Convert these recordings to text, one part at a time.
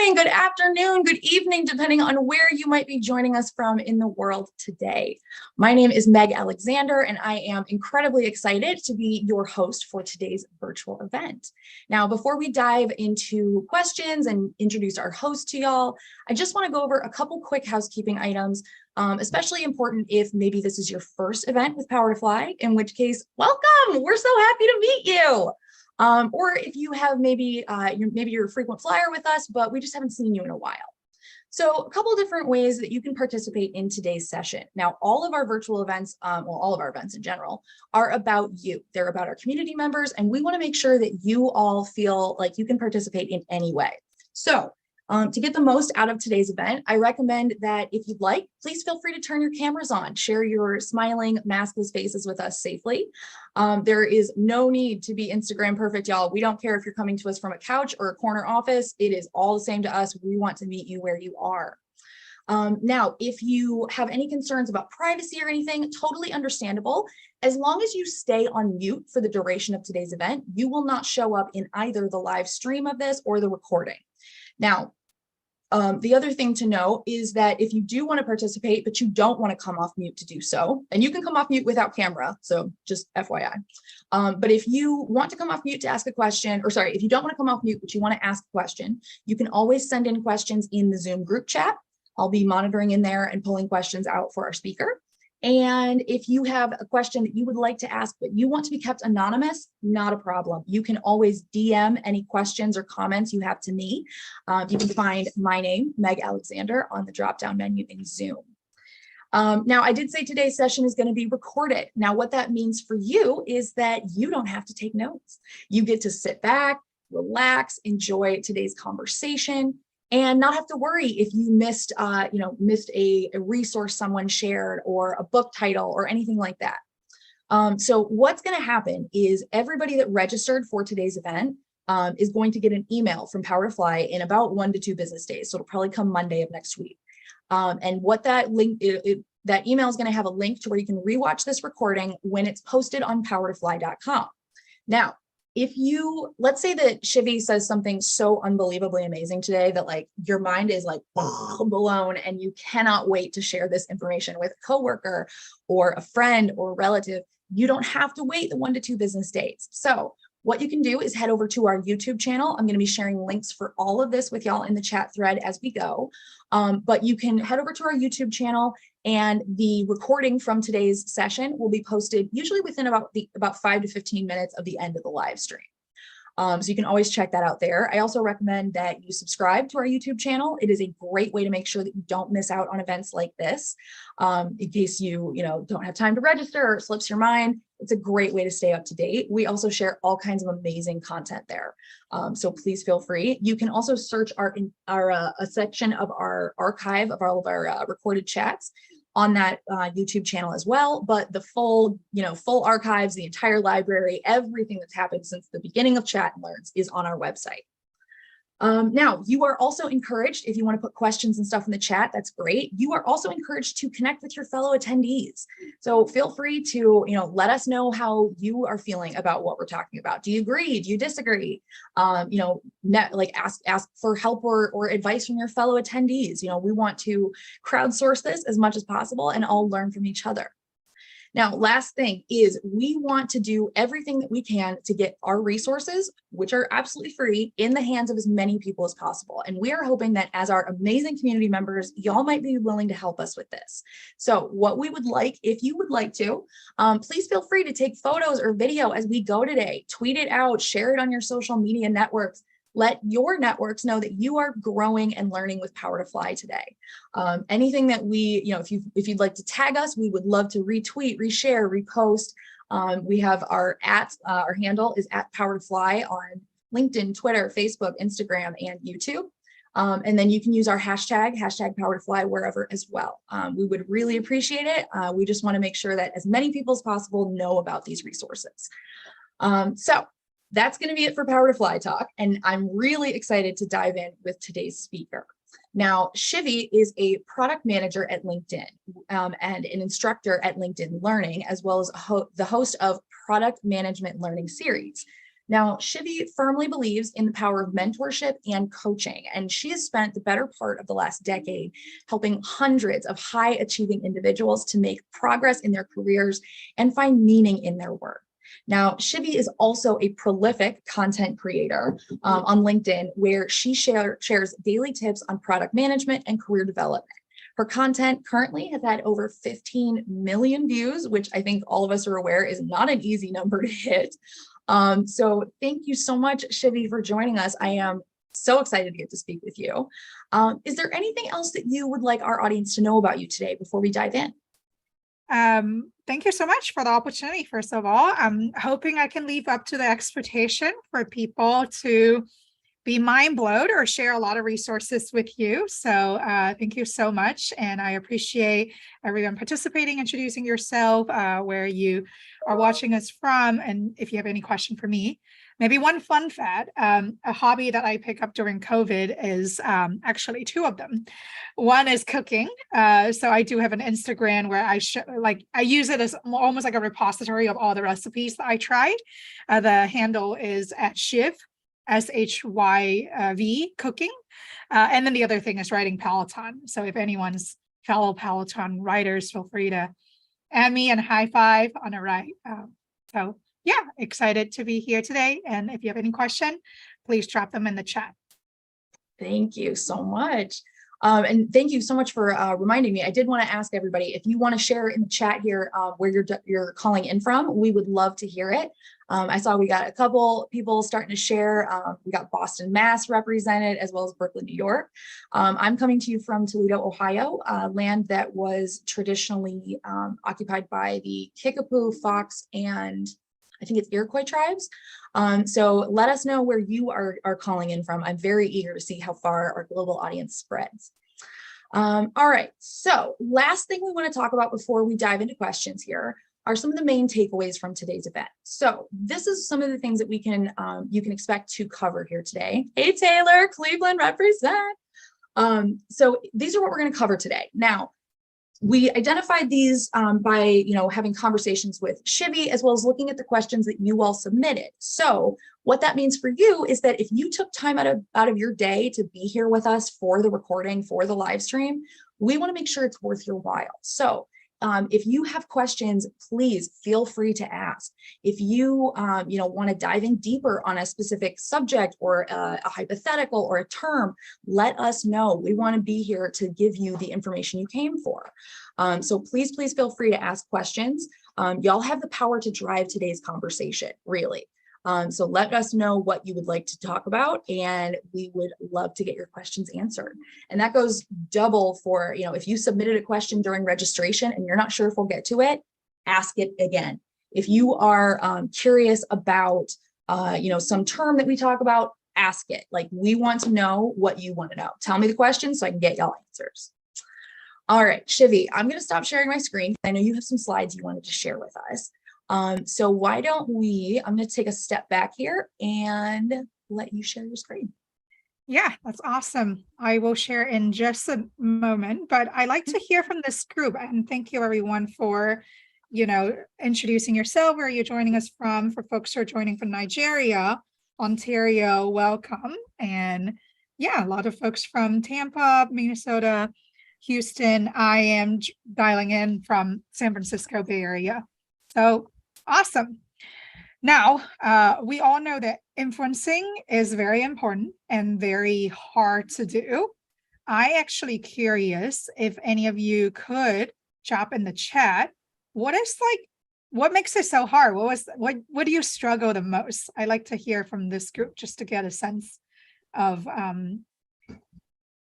morning, good afternoon, good evening, depending on where you might be joining us from in the world today. My name is Meg Alexander, and I am incredibly excited to be your host for today's virtual event. Now, before we dive into questions and introduce our host to y'all, I just want to go over a couple quick housekeeping items, especially important if maybe this is your first event with Power to Fly, in which case, welcome, we're so happy to meet you. Or if you have maybe you're a frequent flyer with us, but we just haven't seen you in a while. So a couple of different ways that you can participate in today's session. Now, all of our virtual events, all of our events in general, are about you. They're about our community members, and we want to make sure that you all feel like you can participate in any way. So to get the most out of today's event, I recommend that if you'd like, please feel free to turn your cameras on, share your smiling, maskless faces with us safely. There is no need to be Instagram perfect, y'all. We don't care if you're coming to us from a couch or a corner office. It is all the same to us. We want to meet you where you are. Now, if you have any concerns about privacy or anything, totally understandable. As long as you stay on mute for the duration of today's event, you will not show up in either the live stream of this or the recording. Now, the other thing to know is that if you do want to participate, but you don't want to come off mute to do so, and you can come off mute without camera, so just FYI. But if you want to come off mute to ask a question, or sorry, if you don't want to come off mute, but you want to ask a question, you can always send in questions in the Zoom group chat. I'll be monitoring in there and pulling questions out for our speaker. And if you have a question that you would like to ask, but you want to be kept anonymous, not a problem. You can always DM any questions or comments you have to me. You can find my name, Meg Alexander, on the drop-down menu in Zoom. Now, I did say today's session is going to be recorded. Now, what that means for you is that you don't have to take notes. You get to sit back, relax, enjoy today's conversation, and not have to worry if you missed a resource someone shared or a book title or anything like that. So what's going to happen is everybody that registered for today's event is going to get an email from Power to Fly in about 1 to 2 business days. So it'll probably come Monday of next week. And what that link, that email is going to have a link to where you can rewatch this recording when it's posted on powertofly.com. Now, if you, let's say that Shivy says something so unbelievably amazing today that like your mind is like blown and you cannot wait to share this information with a coworker or a friend or a relative, you don't have to wait the 1 to 2 business days. So what you can do is head over to our YouTube channel. I'm going to be sharing links for all of this with y'all in the chat thread as we go. But you can head over to our YouTube channel, and the recording from today's session will be posted usually within about 5 to 15 minutes of the end of the live stream. So you can always check that out there. I also recommend that you subscribe to our YouTube channel. It is a great way to make sure that you don't miss out on events like this. In case you don't have time to register or it slips your mind, it's a great way to stay up to date. We also share all kinds of amazing content there. So please feel free. You can also search a section of our archive of all of our recorded chats on that YouTube channel as well, but the full archives, the entire library, everything that's happened since the beginning of Chat and Learns is on our website. Now, you are also encouraged, if you want to put questions and stuff in the chat, that's great. You are also encouraged to connect with your fellow attendees. So feel free to, let us know how you are feeling about what we're talking about. Do you agree? Do you disagree? Ask for help or advice from your fellow attendees. We want to crowdsource this as much as possible and all learn from each other. Now, last thing is we want to do everything that we can to get our resources, which are absolutely free, in the hands of as many people as possible. And we are hoping that as our amazing community members, y'all might be willing to help us with this. So what we would like, if you would like to, please feel free to take photos or video as we go today, tweet it out, share it on your social media networks. Let your networks know that you are growing and learning with Power to Fly today. Anything that we, if you'd like to tag us, we would love to retweet, reshare, repost. We have our handle is @Power2Fly on LinkedIn, Twitter, Facebook, Instagram, and YouTube. And then you can use our hashtag Power2Fly wherever as well. We would really appreciate it. We just want to make sure that as many people as possible know about these resources. So that's going to be it for Power to Fly talk. And I'm really excited to dive in with today's speaker. Now, Shivy is a product manager at LinkedIn and an instructor at LinkedIn Learning, as well as the host of Product Management Learning Series. Now, Shivi firmly believes in the power of mentorship and coaching, and she has spent the better part of the last decade helping hundreds of high achieving individuals to make progress in their careers and find meaning in their work. Now, Shivi is also a prolific content creator on LinkedIn, where she shares daily tips on product management and career development. Her content currently has had over 15 million views, which I think all of us are aware is not an easy number to hit. So thank you so much, Shivi, for joining us. I am so excited to get to speak with you. Is there anything else that you would like our audience to know about you today before we dive in? Thank you so much for the opportunity. First of all, I'm hoping I can live up to the expectation for people to be mind blown or share a lot of resources with you. So thank you so much. And I appreciate everyone participating, introducing yourself, where you are watching us from. And if you have any question for me, maybe one fun fact, a hobby that I picked up during COVID is actually two of them. One is cooking. So I do have an Instagram where I use it as almost like a repository of all the recipes that I tried. The handle is at Shiv, SHYV cooking. And then the other thing is writing Peloton. So if anyone's fellow Peloton writers, feel free to add me and high five on a write. So yeah, excited to be here today. And if you have any question, please drop them in the chat. Thank you so much. And thank you so much for reminding me. I did want to ask everybody, if you want to share in the chat here where you're calling in from, we would love to hear it. I saw we got a couple people starting to share. We got Boston, Mass represented, as well as Brooklyn, New York. I'm coming to you from Toledo, Ohio, land that was traditionally occupied by the Kickapoo, Fox, and I think it's Iroquois tribes. So let us know where you are calling in from. I'm very eager to see how far our global audience spreads. All right, so last thing we want to talk about before we dive into questions here are some of the main takeaways from today's event. So this is some of the things that we can you can expect to cover here today. Hey, Taylor, Cleveland represent. So these are what we're going to cover today. Now, we identified these by having conversations with Shivi, as well as looking at the questions that you all submitted. So what that means for you is that if you took time out of your day to be here with us for the recording, for the live stream, we want to make sure it's worth your while. So if you have questions, please feel free to ask. If you want to dive in deeper on a specific subject or a hypothetical or a term, let us know. We want to be here to give you the information you came for. So please feel free to ask questions. Y'all have the power to drive today's conversation, really. So let us know what you would like to talk about, and we would love to get your questions answered. And that goes double for, if you submitted a question during registration and you're not sure if we'll get to it, ask it again. If you are curious about, some term that we talk about, ask it. Like, we want to know what you want to know. Tell me the question so I can get y'all answers. All right, Shivi, I'm going to stop sharing my screen. I know you have some slides you wanted to share with us. So why don't I'm going to take a step back here and let you share your screen. Yeah, that's awesome. I will share in just a moment, but I like to hear from this group, and thank you everyone for, introducing yourself, where you're joining us from. For folks who are joining from Nigeria, Ontario, welcome. And yeah, a lot of folks from Tampa, Minnesota, Houston. I am dialing in from San Francisco Bay Area. So awesome. Now, we all know that influencing is very important and very hard to do. I actually curious if any of you could drop in the chat, what makes it so hard? What do you struggle the most? I like to hear from this group just to get a sense of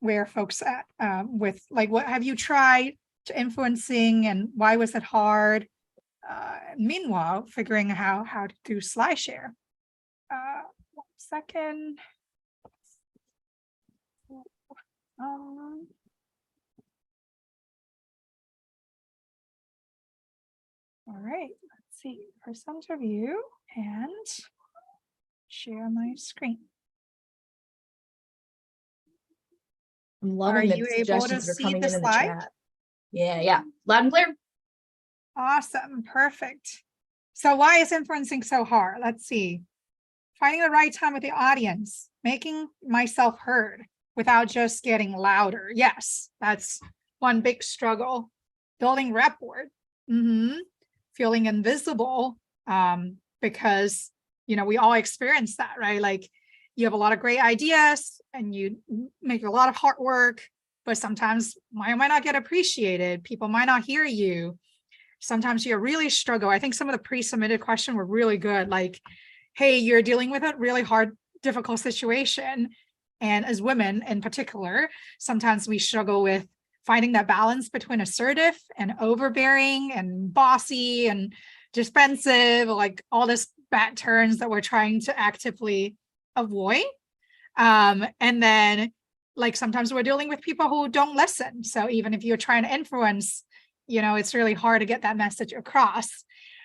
where folks at with, like, what have you tried to influencing and why was it hard? Meanwhile, figuring out how to do SlideShare. 1 second. All right, let's see. Present review and share my screen. I'm loving the suggestions that are coming in the chat. Yeah, loud and clear. Awesome, perfect. So why is influencing so hard? Let's see. finding the right time with the audience, making myself heard without just getting louder. Yes, that's one big struggle. Building rapport, feeling invisible, because, we all experience that, right? Like you have a lot of great ideas and you make a lot of hard work, but sometimes might not get appreciated. People might not hear you. Sometimes you really struggle. I think some of the pre-submitted questions were really good. Like, hey, you're dealing with a really hard, difficult situation. And as women in particular, sometimes we struggle with finding that balance between assertive and overbearing and bossy and defensive, like all this bad turns that we're trying to actively avoid. And then like sometimes we're dealing with people who don't listen. So even if you're trying to influence, it's really hard to get that message across.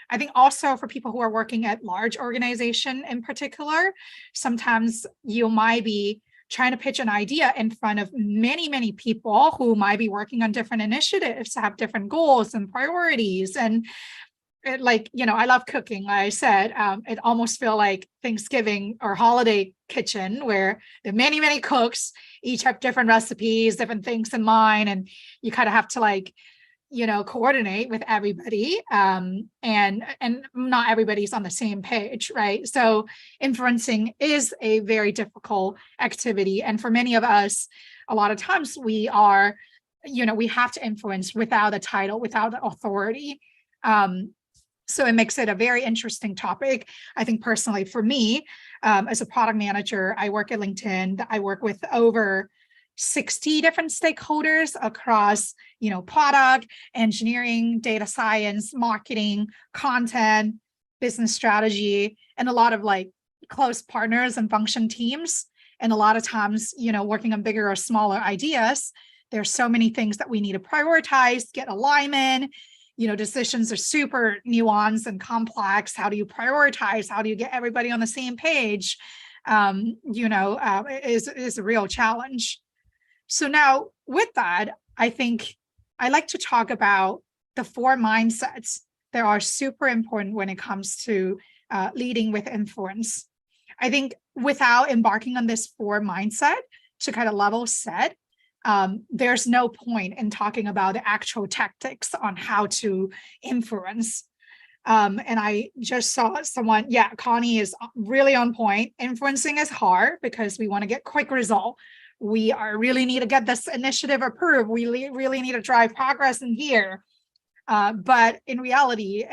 I think also for people who are working at large organization in particular, sometimes you might be trying to pitch an idea in front of many, many people who might be working on different initiatives, have different goals and priorities. And I love cooking. Like I said, it almost feel like Thanksgiving or holiday kitchen where there are many, many cooks, each have different recipes, different things in mind. And you kind of have to coordinate with everybody. And not everybody's on the same page, right? So influencing is a very difficult activity. And for many of us, a lot of times we are, we have to influence without a title, without authority. So it makes it a very interesting topic. I think personally for me, as a product manager, I work at LinkedIn. I work with over 60 different stakeholders across, product, engineering, data science, marketing, content, business strategy, and a lot of close partners and function teams. And a lot of times, working on bigger or smaller ideas, there's so many things that we need to prioritize, get alignment. Decisions are super nuanced and complex. How do you prioritize? How do you get everybody on the same page? Is a real challenge. So now with that, I think I like to talk about the 4 mindsets that are super important when it comes to leading with influence. I think without embarking on this 4 mindset to kind of level set, there's no point in talking about the actual tactics on how to influence. And I just saw someone, Connie is really on point. Influencing is hard because we want to get quick result. We really need to get this initiative approved. We really need to drive progress in here. But in reality,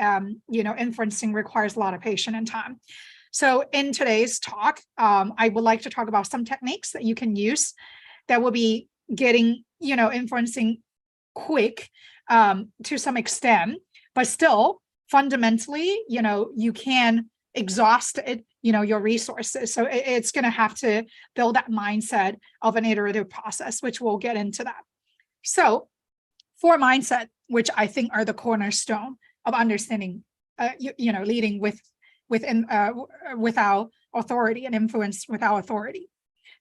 influencing requires a lot of patience and time. So in today's talk, I would like to talk about some techniques that you can use that will be getting, influencing quick to some extent, but still fundamentally, you can exhaust it, your resources. So it's going to have to build that mindset of an iterative process, which we'll get into that. So 4 mindset, which I think are the cornerstone of understanding, leading without authority and influence without authority.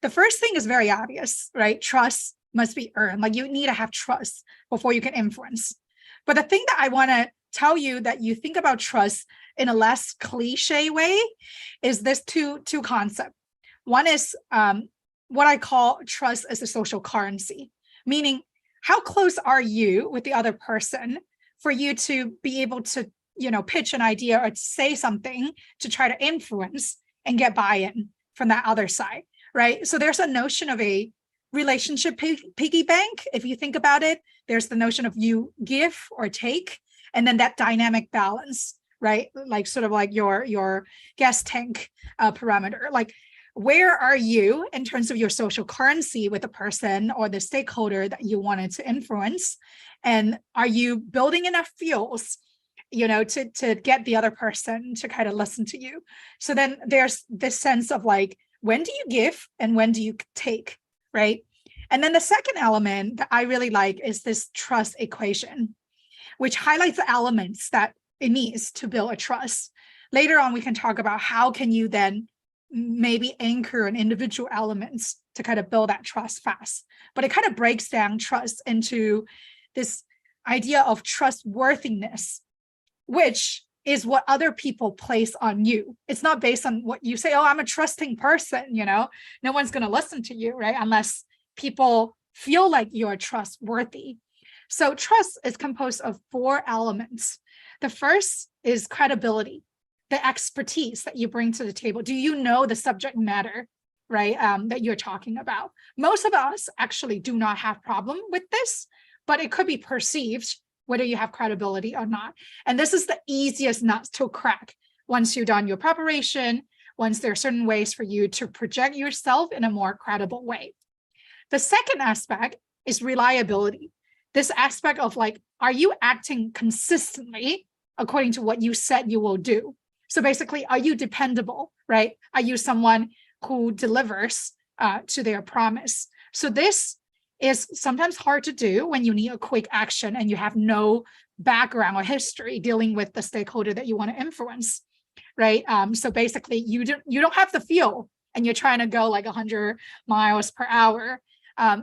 The first thing is very obvious, right? Trust must be earned. Like you need to have trust before you can influence. But the thing that I want to tell you that you think about trust in a less cliche way is this two concept. One is what I call trust as a social currency, meaning how close are you with the other person for you to be able to, pitch an idea or say something to try to influence and get buy-in from that other side, right? So there's a notion of a relationship piggy bank. If you think about it, there's the notion of you give or take, and then that dynamic balance, right? Like sort of like your gas tank parameter. Like where are you in terms of your social currency with the person or the stakeholder that you wanted to influence? And are you building enough fuels, to get the other person to kind of listen to you? So then there's this sense of like, when do you give and when do you take, right? And then the second element that I really like is this trust equation, which highlights the elements that it needs to build a trust. Later on, we can talk about how can you then maybe anchor on individual elements to kind of build that trust fast. But it kind of breaks down trust into this idea of trustworthiness, which is what other people place on you. It's not based on what you say, oh, I'm a trusting person, no one's going to listen to you, right? Unless people feel like you're trustworthy. So trust is composed of 4 elements. The first is credibility, the expertise that you bring to the table. Do you know the subject matter, right, that you're talking about? Most of us actually do not have problem with this, but it could be perceived whether you have credibility or not. And this is the easiest nut to crack once you've done your preparation, once there are certain ways for you to project yourself in a more credible way. The second aspect is reliability. This aspect of like, are you acting consistently according to what you said you will do? So basically, are you dependable, right? Are you someone who delivers to their promise? So this is sometimes hard to do when you need a quick action and you have no background or history dealing with the stakeholder that you want to influence, right? So basically, you don't have the feel and you're trying to go like 100 miles per hour.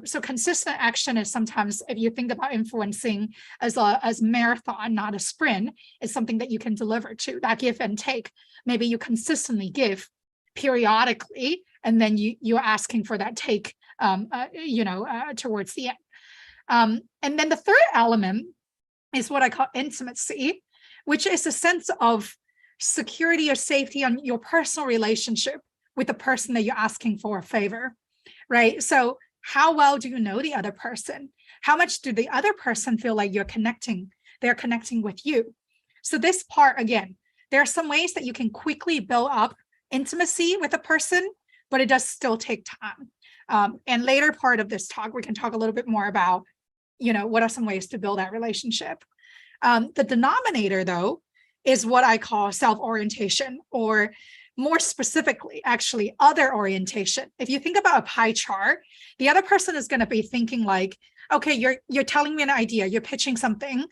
So consistent action is sometimes, if you think about influencing as marathon, not a sprint, is something that you can deliver to, that give and take. Maybe you consistently give periodically, and then you're asking for that take, towards the end. And then the third element is what I call intimacy, which is a sense of security or safety on your personal relationship with the person that you're asking for a favor, right? So how well do you know the other person? How much do the other person feel like they're connecting with you? So this part, again, there are some ways that you can quickly build up intimacy with a person, but it does still take time. And later part of this talk, we can talk a little bit more about, what are some ways to build that relationship. The denominator, though, is what I call self-orientation, or more specifically, actually, other orientation. If you think about a pie chart, the other person is going to be thinking like, okay, you're telling me an idea, you're pitching something.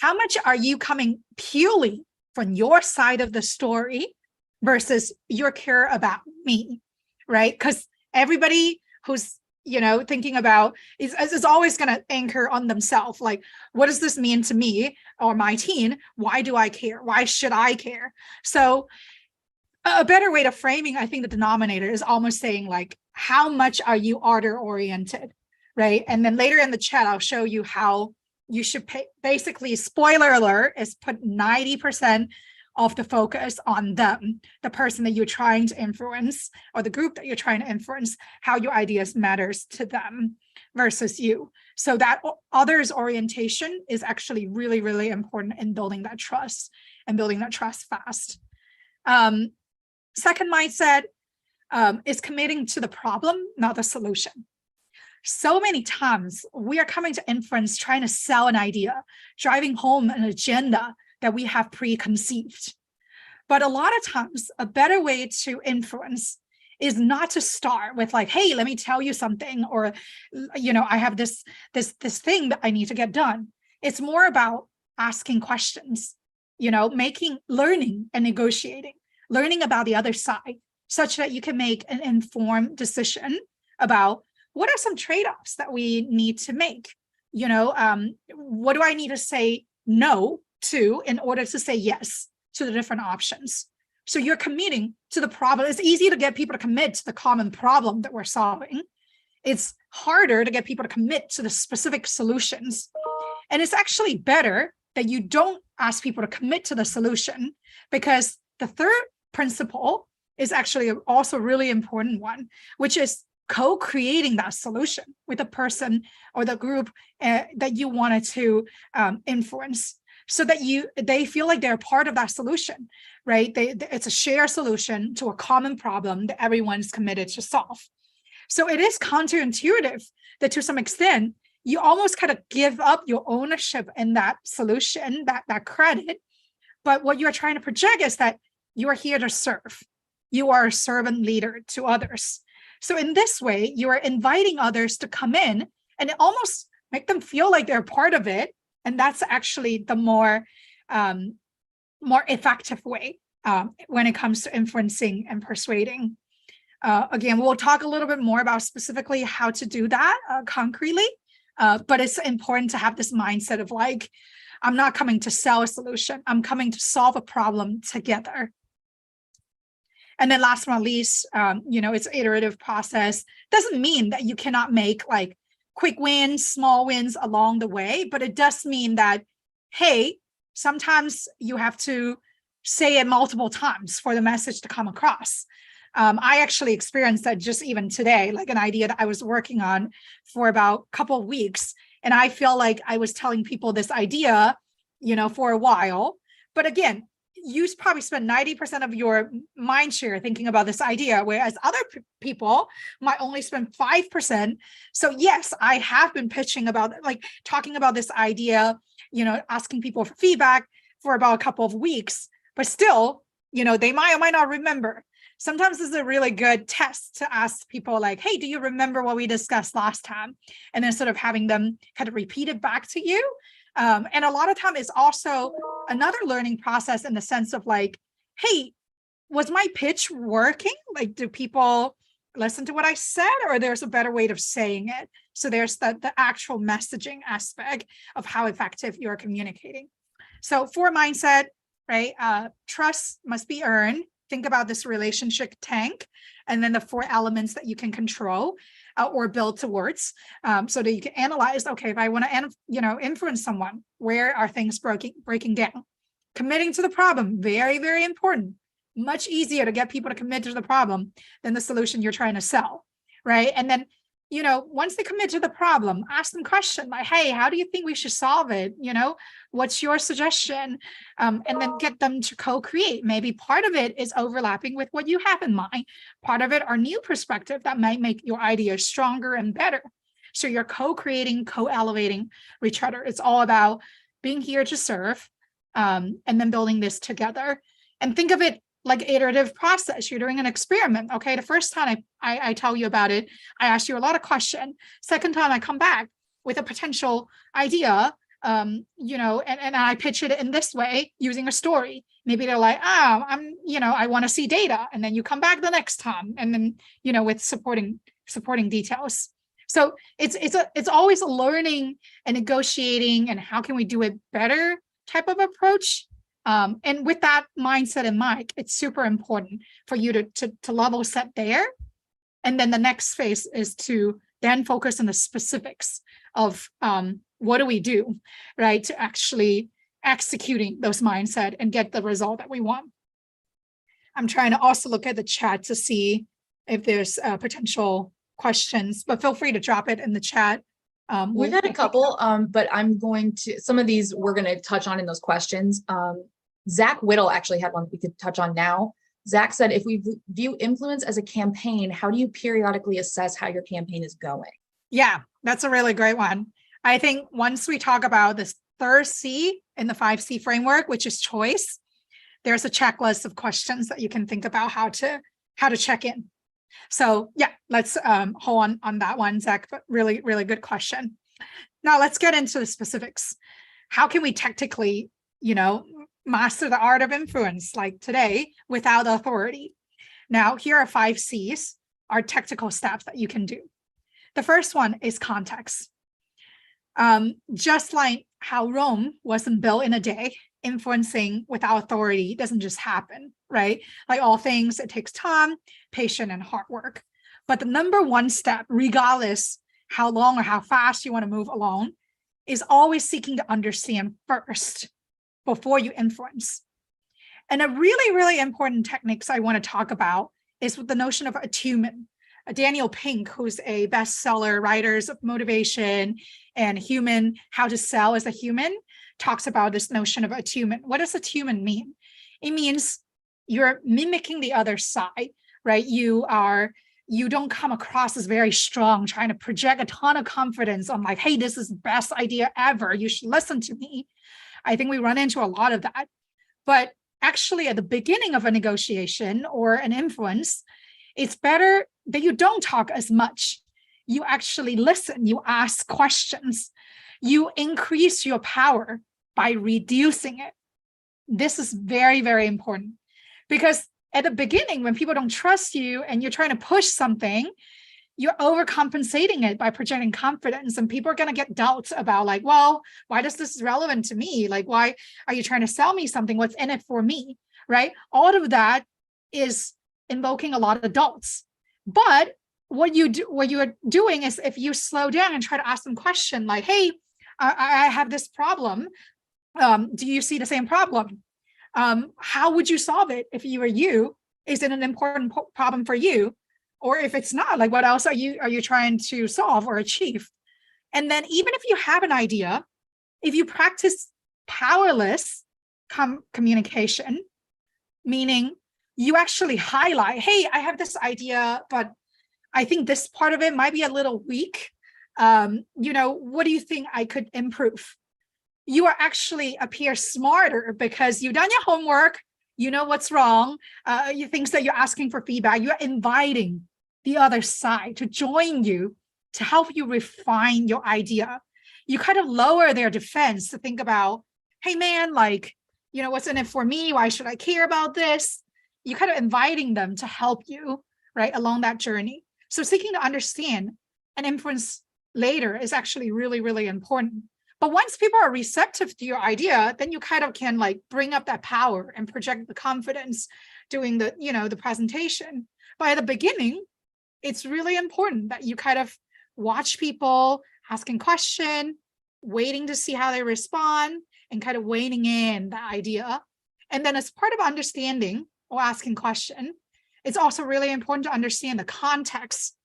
How much are you coming purely from your side of the story versus your care about me, right? Because everybody who's thinking about is always going to anchor on themselves. Like, what does this mean to me or my team? Why do I care? Why should I care? So a better way to framing, I think, the denominator is almost saying like, how much are you order oriented, right? And then later in the chat, I'll show you how you should basically, spoiler alert, is put 90% of the focus on them, the person that you're trying to influence, or the group that you're trying to influence, how your ideas matters to them versus you. So that others orientation is actually really, really important in building that trust and building that trust fast. Second mindset is committing to the problem, not the solution. So many times we are coming to influence, trying to sell an idea, driving home an agenda that we have preconceived. But a lot of times, a better way to influence is not to start with like, hey, let me tell you something, or, I have this thing that I need to get done. It's more about asking questions, learning and negotiating, learning about the other side, such that you can make an informed decision about what are some trade-offs that we need to make. What do I need to say no to in order to say yes to the different options? So you're committing to the problem. It's easy to get people to commit to the common problem that we're solving. It's harder to get people to commit to the specific solutions. And it's actually better that you don't ask people to commit to the solution, because the third principle is actually also a really important one, which is co-creating that solution with the person or the group that you wanted to influence, so that they feel like they're part of that solution, right? It's a shared solution to a common problem that everyone's committed to solve. So it is counterintuitive that to some extent, you almost kind of give up your ownership in that solution, that credit. But what you're trying to project is that you are here to serve. You are a servant leader to others. So in this way, you are inviting others to come in and almost make them feel like they're part of it. And that's actually the more effective way when it comes to influencing and persuading. Again, we'll talk a little bit more about specifically how to do that concretely, but it's important to have this mindset of like, I'm not coming to sell a solution. I'm coming to solve a problem together. And then last but not least, it's an iterative process. Doesn't mean that you cannot make like quick wins, small wins along the way, but it does mean that, hey, sometimes you have to say it multiple times for the message to come across. I actually experienced that just even today, like an idea that I was working on for about a couple of weeks. And I feel like I was telling people this idea, for a while. But again, you probably spend 90% of your mind share thinking about this idea, whereas other people might only spend 5%. So yes, I have been pitching about, like talking about this idea, asking people for feedback for about a couple of weeks, but still, they might or might not remember. Sometimes this is a really good test to ask people like, hey, do you remember what we discussed last time? And then sort of having them kind of repeat it back to you. And a lot of time it's also another learning process in the sense of like, hey, was my pitch working? Like, do people listen to what I said, or there's a better way of saying it? So there's the actual messaging aspect of how effective you're communicating. So for mindset, right? Trust must be earned. Think about this relationship tank, and then the 4 elements that you can control or build towards, so that you can analyze, okay, if I want to, influence someone, where are things breaking down? Committing to the problem, very, very important. Much easier to get people to commit to the problem than the solution you're trying to sell, right? And then, once they commit to the problem, ask them questions like, hey, how do you think we should solve it? What's your suggestion? And then get them to co-create. Maybe part of it is overlapping with what you have in mind. Part of it are new perspective that might make your idea stronger and better. So you're co-creating, co-elevating with each other. It's all about being here to serve, and then building this together. And think of it like iterative process. You're doing an experiment. Okay. The first time I tell you about it, I ask you a lot of questions. Second time I come back with a potential idea, and I pitch it in this way using a story. Maybe they're like, I want to see data. And then you come back the next time, and then, with supporting details. So it's always a learning and negotiating and how can we do it better type of approach. And with that mindset in mind, it's super important for you to level set there. And then the next phase is to then focus on the specifics of what do we do, right, to actually executing those mindset and get the result that we want. I'm trying to also look at the chat to see if there's potential questions, but feel free to drop it in the chat. We've had a couple, but I'm going to, some of these we're going to touch on in those questions. Zach Whittle actually had one we could touch on now. Zach said, if we view influence as a campaign, how do you periodically assess how your campaign is going? Yeah, that's a really great one. I think once we talk about this third C in the 5C framework, which is choice, there's a checklist of questions that you can think about how to check in. So yeah, let's hold on that one, Zach, but really, really good question. Now let's get into the specifics. How can we tactically, master the art of influence like today without authority? Now, here are 5 C's, are tactical steps that you can do. The first one is context. Just like how Rome wasn't built in a day, influencing without authority doesn't just happen, right? Like all things, it takes time, patience, and hard work. But the number one step, regardless how long or how fast you want to move along, is always seeking to understand first before you influence. And a really, really important techniques I want to talk about is with the notion of attunement. Daniel Pink, who's a bestseller writer of motivation and human, how to sell as a human, talks about this notion of attunement. What does attunement mean? It means you're mimicking the other side, right? You don't come across as very strong, trying to project a ton of confidence on like, hey, this is the best idea ever. You should listen to me. I think we run into a lot of that. But actually at the beginning of a negotiation or an influence, it's better that you don't talk as much. You actually listen, you ask questions, you increase your power by reducing it. This is very, very important because at the beginning, when people don't trust you and you're trying to push something, you're overcompensating it by projecting confidence, and people are going to get doubts about like, well, why does this is relevant to me? Like, why are you trying to sell me something? What's in it for me? Right? All of that is invoking a lot of doubts. But what you're doing is, if you slow down and try to ask them question like, hey, I have this problem. Do you see the same problem? How would you solve it if you were you? Is it an important problem for you? Or if it's not, like, what else are you trying to solve or achieve? And then even if you have an idea, if you practice powerless communication, meaning you actually highlight, hey, I have this idea, but I think this part of it might be a little weak. What do you think I could improve? You are actually appear smarter because you've done your homework, you know what's wrong, you things that you're asking for feedback, you're inviting the other side to join you, to help you refine your idea. You kind of lower their defense to think about, hey man, like, what's in it for me? Why should I care about this? You kind of inviting them to help you, right, along that journey. So seeking to understand and influence later is actually really, really important. But once people are receptive to your idea, then you kind of can like bring up that power and project the confidence doing the presentation. But at the beginning, it's really important that you kind of watch people asking question, waiting to see how they respond, and kind of weighing in the idea. And then as part of understanding or asking question, it's also really important to understand the context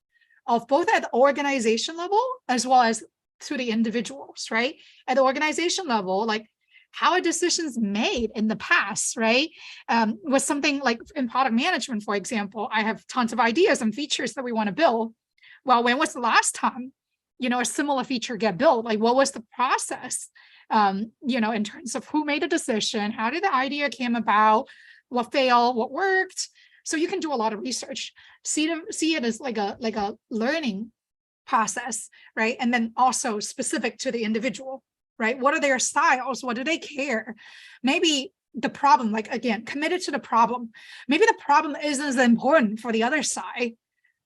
of both at the organization level as well as to the individuals, right? At the organization level, like, how are decisions made in the past, right? Was something like in product management, for example, I have tons of ideas and features that we want to build. Well, when was the last time, a similar feature get built? Like, what was the process, in terms of who made a decision? How did the idea came about? What failed? What worked? So you can do a lot of research. See it as like a learning process, right? And then also specific to the individual. Right? What are their styles? What do they care? Maybe the problem, like, again, committed to the problem. Maybe the problem isn't as important for the other side.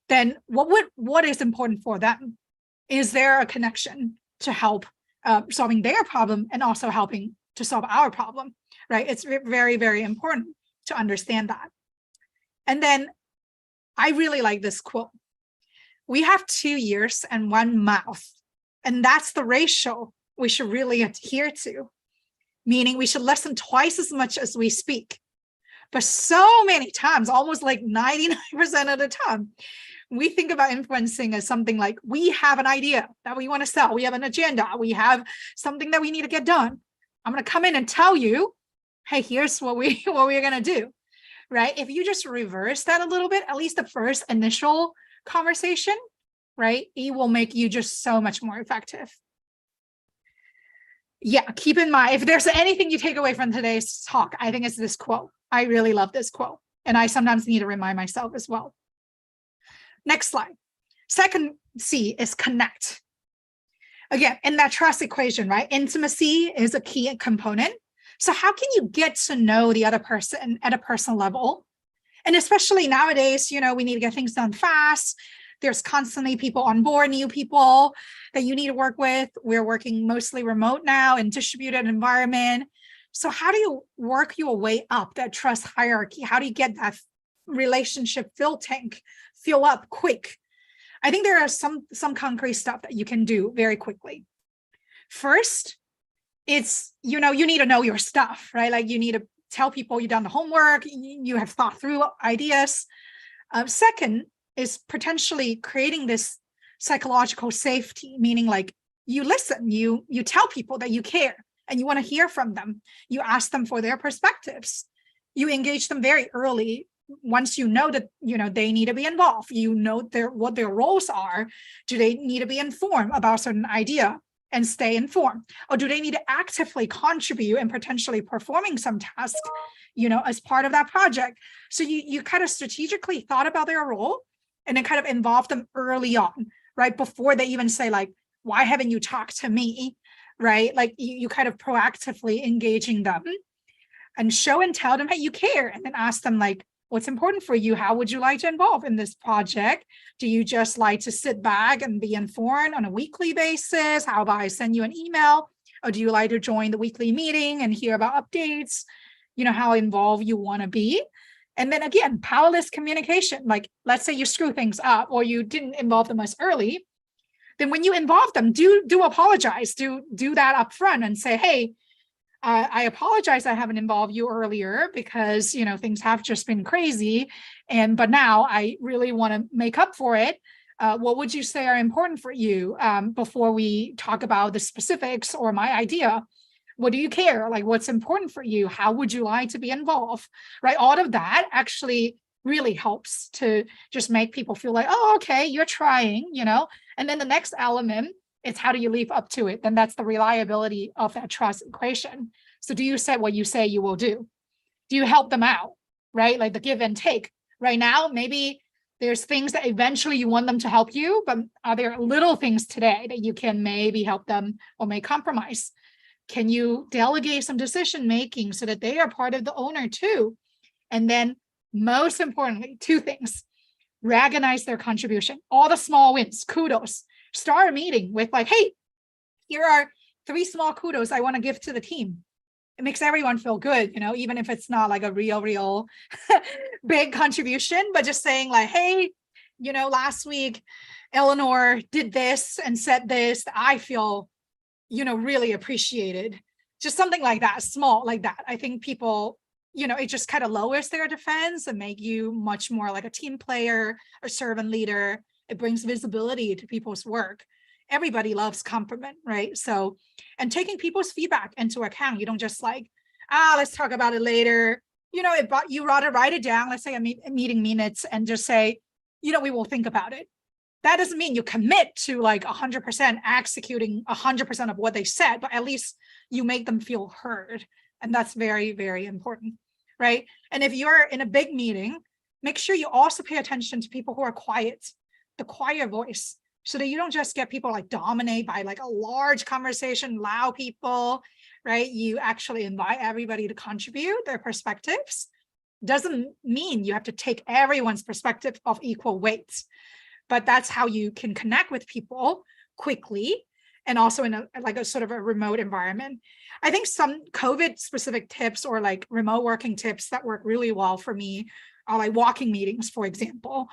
Then what is important for them? Is there a connection to help solving their problem and also helping to solve our problem? Right? It's very, very important to understand that. And then I really like this quote. We have 2 ears and 1 mouth, and that's the ratio we should really adhere to, meaning we should listen twice as much as we speak. But so many times, almost like 99% of the time, we think about influencing as something like, we have an idea that we want to sell, we have an agenda, we have something that we need to get done. I'm going to come in and tell you, hey, here's what we're going to do, right? If you just reverse that a little bit, at least the first initial conversation, right, it will make you just so much more effective. Yeah, keep in mind, if there's anything you take away from today's talk, I think it's this quote. I really love this quote, and I sometimes need to remind myself as well. Next slide. Second C is connect. Again, in that trust equation, right? Intimacy is a key component. So how can you get to know the other person at a personal level? And especially nowadays, we need to get things done fast. There's constantly people on board, new people that you need to work with. We're working mostly remote now in distributed environment. So how do you work your way up that trust hierarchy? How do you get that relationship tank fill up quick? I think there are some concrete stuff that you can do very quickly. First, it's, you need to know your stuff, right? Like, you need to tell people you've done the homework, you have thought through ideas. Second is potentially creating this psychological safety, meaning like, you listen, you tell people that you care and you want to hear from them. You ask them for their perspectives. You engage them very early. Once you know that, they need to be involved, what their roles are. Do they need to be informed about a certain idea and stay informed? Or do they need to actively contribute and potentially performing some task, as part of that project? So you kind of strategically thought about their role and then kind of involve them early on, right? Before they even say like, why haven't you talked to me, right? Like, you kind of proactively engaging them and show and tell them, hey, you care. And then ask them like, what's important for you? How would you like to involve in this project? Do you just like to sit back and be informed on a weekly basis? How about I send you an email? Or do you like to join the weekly meeting and hear about updates? How involved you want to be. And then again, powerless communication. Like, let's say you screw things up or you didn't involve them as early. Then when you involve them, do apologize. Do that up front and say, hey, I apologize I haven't involved you earlier because, things have just been crazy. But now I really want to make up for it. What would you say are important for you before we talk about the specifics or my idea? What do you care? Like, what's important for you? How would you like to be involved? Right? All of that actually really helps to just make people feel like, oh, okay, you're trying, And then the next element is how do you live up to it? Then that's the reliability of that trust equation. So do you say what you say you will do? Do you help them out? Right? Like the give and take. Right now, maybe there's things that eventually you want them to help you, but are there little things today that you can maybe help them or make compromise? Can you delegate some decision making so that they are part of the owner too? And then most importantly, two things: recognize their contribution, all the small wins, kudos. Start a meeting with like, hey, here are 3 small kudos I want to give to the team. It makes everyone feel good, even if it's not like a real big contribution, but just saying like, hey, last week, Eleanor did this and said this. I feel, really appreciated. Just something like that, small like that. I think people, it just kind of lowers their defense and make you much more like a team player or servant leader. It brings visibility to people's work. Everybody loves compliment, right? So, and taking people's feedback into account. You don't just like, let's talk about it later. You rather write it down, let's say a meeting minutes, and just say, we will think about it. That doesn't mean you commit to like 100% executing 100% of what they said, but at least you make them feel heard. And that's very, very important, right? And if you're in a big meeting, make sure you also pay attention to people who are quiet, the quiet voice, so that you don't just get people like dominate by like a large conversation, loud people, right? You actually invite everybody to contribute their perspectives. Doesn't mean you have to take everyone's perspective of equal weight, but that's how you can connect with people quickly and also in a sort of a remote environment. I think some COVID specific tips or like remote working tips that work really well for me are like walking meetings, for example.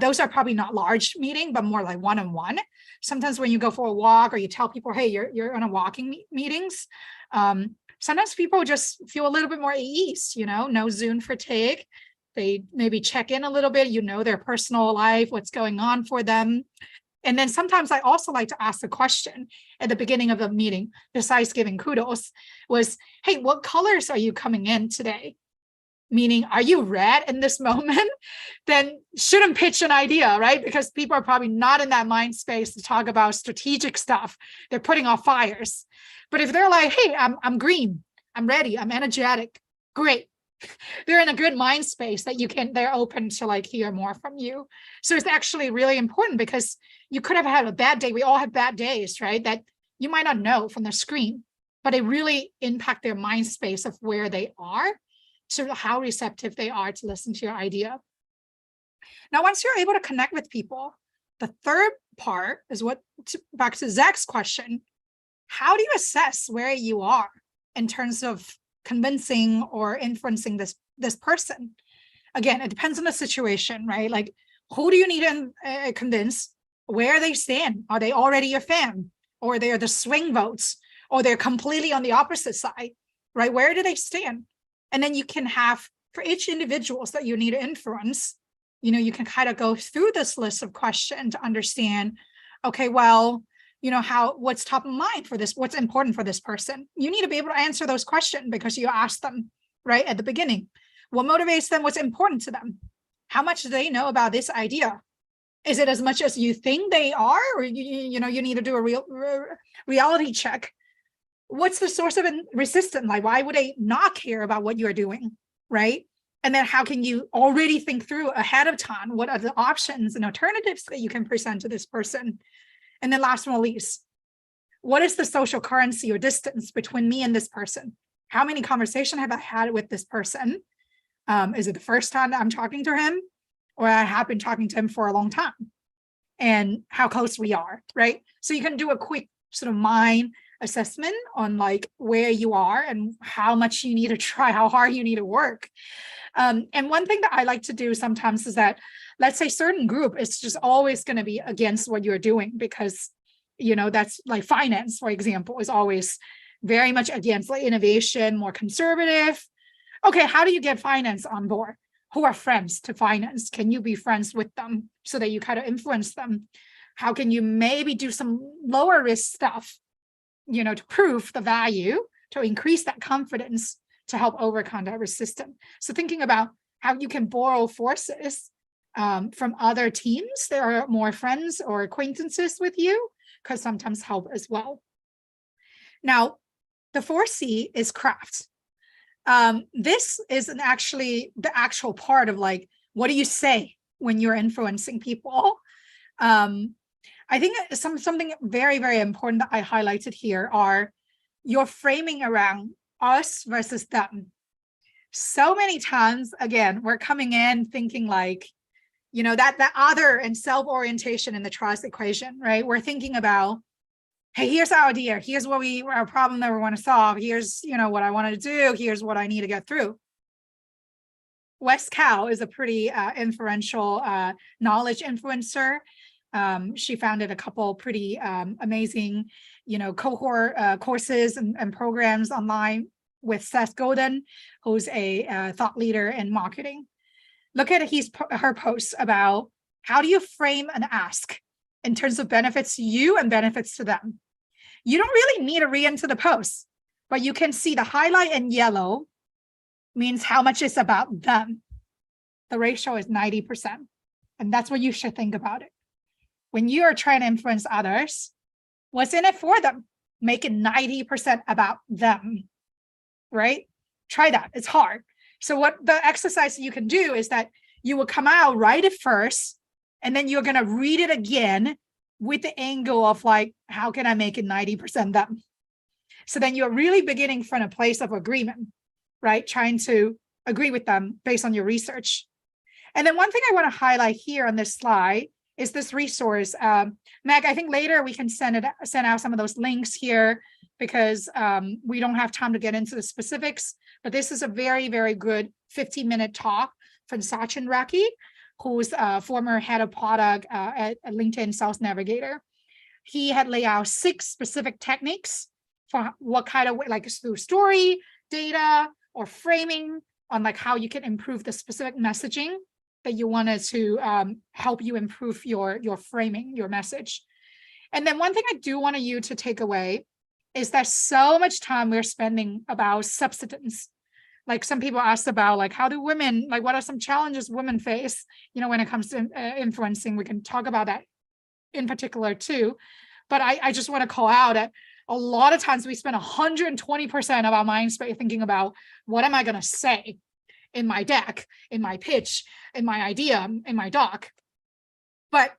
Those are probably not large meeting, but more like one-on-one. Sometimes when you go for a walk or you tell people, hey, you're on a walking meetings, sometimes people just feel a little bit more at ease, no Zoom fatigue. They maybe check in a little bit, their personal life, what's going on for them. And then sometimes I also like to ask a question at the beginning of the meeting, besides giving kudos, was, hey, what colors are you coming in today? Meaning, are you red in this moment? Then shouldn't pitch an idea, right? Because people are probably not in that mind space to talk about strategic stuff. They're putting off fires. But if they're like, hey, I'm green, I'm ready, I'm energetic, great. They're in a good mind space that they're open to like hear more from you. So it's actually really important because you could have had a bad day. We all have bad days, right? That you might not know from the screen, but it really impact their mind space of where they are, to how receptive they are to listen to your idea. Now, once you're able to connect with people, the third part is back to Zach's question, how do you assess where you are in terms of convincing or influencing this person? Again, it depends on the situation, right? Like, who do you need to convince? Where they stand? Are they already a fan? Or they're the swing votes? Or they're completely on the opposite side, right? Where do they stand? And then you can have, for each individuals that you need to influence, you can kind of go through this list of questions to understand, okay, well, what's top of mind for this? What's important for this person? You need to be able to answer those questions because you asked them right at the beginning. What motivates them? What's important to them? How much do they know about this idea? Is it as much as you think they are? Or, you need to do a reality check. What's the source of resistance? Like, why would they not care about what you're doing, right? And then how can you already think through ahead of time, what are the options and alternatives that you can present to this person? And then last but not least, what is the social currency or distance between me and this person? How many conversations have I had with this person? Is it the first time that I'm talking to him, or I have been talking to him for a long time? And how close we are, right? So you can do a quick sort of mind assessment on like where you are and how much you need to try, how hard you need to work. And one thing that I like to do sometimes is that, let's say certain group is just always going to be against what you're doing, because, that's like finance, for example, is always very much against like innovation, more conservative. Okay, how do you get finance on board? Who are friends to finance? Can you be friends with them so that you kind of influence them? How can you maybe do some lower risk stuff, to prove the value, to increase that confidence, to help overcome that resistance? So thinking about how you can borrow forces from other teams that are more friends or acquaintances with you, could sometimes help as well. Now, the 4C is craft. This is actually the actual part of like, what do you say when you're influencing people? I think something very, very important that I highlighted here are your framing around us versus them. So many times, again, we're coming in thinking like, that other and self-orientation in the trust equation, right? We're thinking about, hey, here's our idea. Here's our problem that we want to solve. Here's, what I wanted to do. Here's what I need to get through. Wes Cow is a pretty influential knowledge influencer. She founded a couple pretty amazing, cohort courses and programs online with Seth Godin, who's a thought leader in marketing. Look at her posts about how do you frame an ask in terms of benefits to you and benefits to them. You don't really need to read into the post, but you can see the highlight in yellow means how much is about them. The ratio is 90%. And that's what you should think about it. When you are trying to influence others, what's in it for them? Make it 90% about them, right? Try that. It's hard. So what the exercise you can do is that you will come out, write it first, and then you're going to read it again with the angle of like, how can I make it 90% them? So then you're really beginning from a place of agreement, right? Trying to agree with them based on your research. And then one thing I want to highlight here on this slide is this resource. Meg, I think later we can send out some of those links here, because we don't have time to get into the specifics, but this is a very, very good 15-minute talk from Sachin Raki, who's a former head of product at LinkedIn Sales Navigator. He had laid out 6 specific techniques for what kind of, like through story, data, or framing on like how you can improve the specific messaging that you wanted to help you improve your framing, your message. And then one thing I do want you to take away is that so much time we're spending about substance. Like some people asked about like, how do women, like what are some challenges women face, when it comes to influencing? We can talk about that in particular too. But I just want to call out that a lot of times we spend 120% of our mind space thinking about what am I going to say in my deck, in my pitch, in my idea, in my doc. But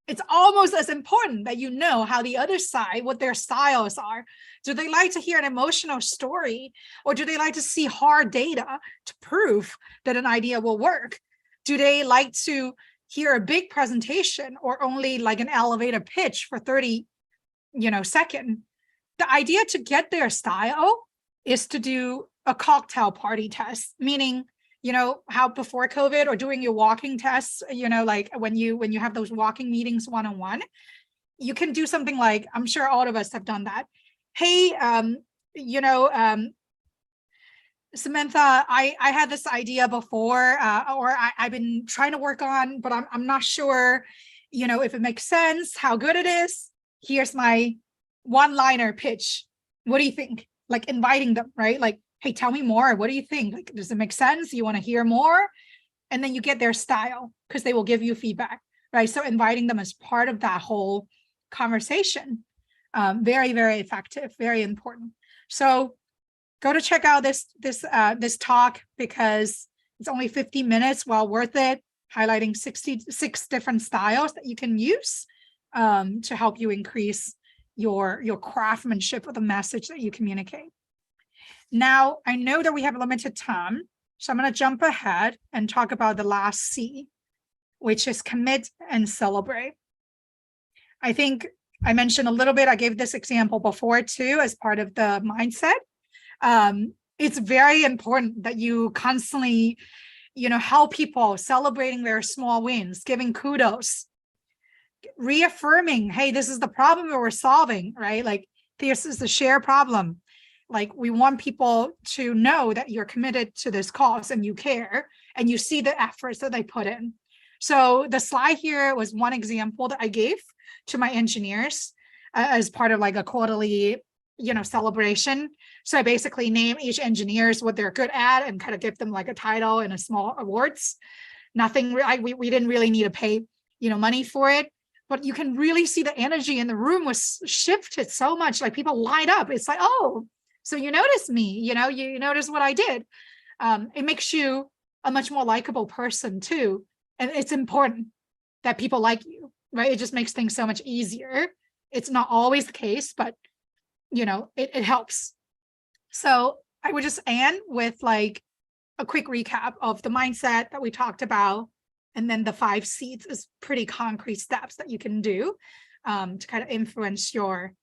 it's almost as important that you know how the other side, what their styles are. Do they like to hear an emotional story, or do they like to see hard data to prove that an idea will work? Do they like to hear a big presentation, or only like an elevator pitch for 30 seconds? The idea to get their style is to do a cocktail party test, meaning how before COVID or doing your walking tests, like when you have those walking meetings one-on-one, you can do something like, I'm sure all of us have done that. Hey, Samantha, I had this idea before, or I've been trying to work on, but I'm not sure, if it makes sense, how good it is. Here's my one-liner pitch. What do you think? Like inviting them, right? Like, hey, tell me more. What do you think? Like, does it make sense? You want to hear more? And then you get their style, because they will give you feedback, right? So inviting them as part of that whole conversation, very, very effective, very important. So go to check out this talk, because it's only 15 minutes, well worth it, highlighting 66 different styles that you can use to help you increase your craftsmanship of the message that you communicate. Now, I know that we have limited time, So I'm going to jump ahead and talk about the last C, which is commit and celebrate. I think I mentioned a little bit, I gave this example before too, as part of the mindset. It's very important that you constantly, help people celebrating their small wins, giving kudos, reaffirming, hey, this is the problem that we're solving, right? Like, this is the shared problem. Like, we want people to know that you're committed to this cause and you care and you see the efforts that they put in. So the slide here was one example that I gave to my engineers as part of like a quarterly, celebration. So I basically name each engineers what they're good at and kind of give them like a title and a small awards. Nothing, we didn't really need to pay, money for it. But you can really see the energy in the room was shifted so much, like people light up. It's like, oh, so you noticed me, you notice what I did. It makes you a much more likable person too. And it's important that people like you, right? It just makes things so much easier. It's not always the case, but it helps. So I would just end with like a quick recap of the mindset that we talked about. And then the 5 C's is pretty concrete steps that you can do to kind of influence your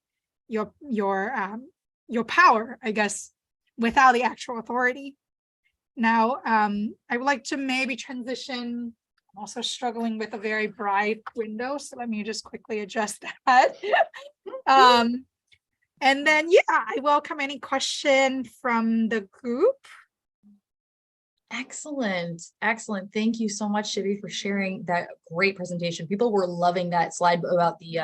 power, I guess, without the actual authority. Now, I would like to maybe transition. I'm also struggling with a very bright window, so let me just quickly adjust that. And then, I welcome any question from the group. Excellent. Excellent. Thank you so much, Shivi, for sharing that great presentation. People were loving that slide about the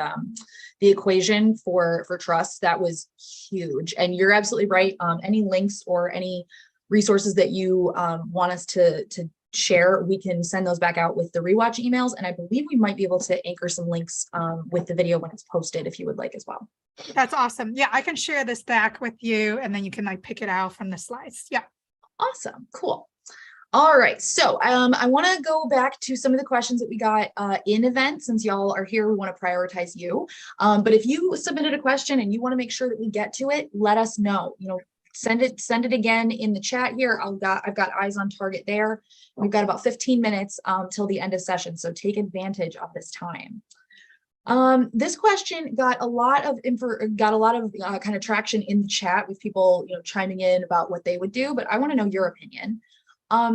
equation for trust. That was huge. And you're absolutely right. Any links or any resources that you want us to share, we can send those back out with the rewatch emails. And I believe we might be able to anchor some links with the video when it's posted, if you would like as well. That's awesome. Yeah, I can share this back with you and then you can like pick it out from the slides. Yeah. Awesome. Cool. All right, so I want to go back to some of the questions that we got in event. Since y'all are here, we want to prioritize you. But if you submitted a question and you want to make sure that we get to it, let us know. Send it again in the chat here. I've got eyes on target there. We've got about 15 minutes till the end of session, so take advantage of this time. This question got a lot of kind of traction in the chat with people chiming in about what they would do, but I want to know your opinion.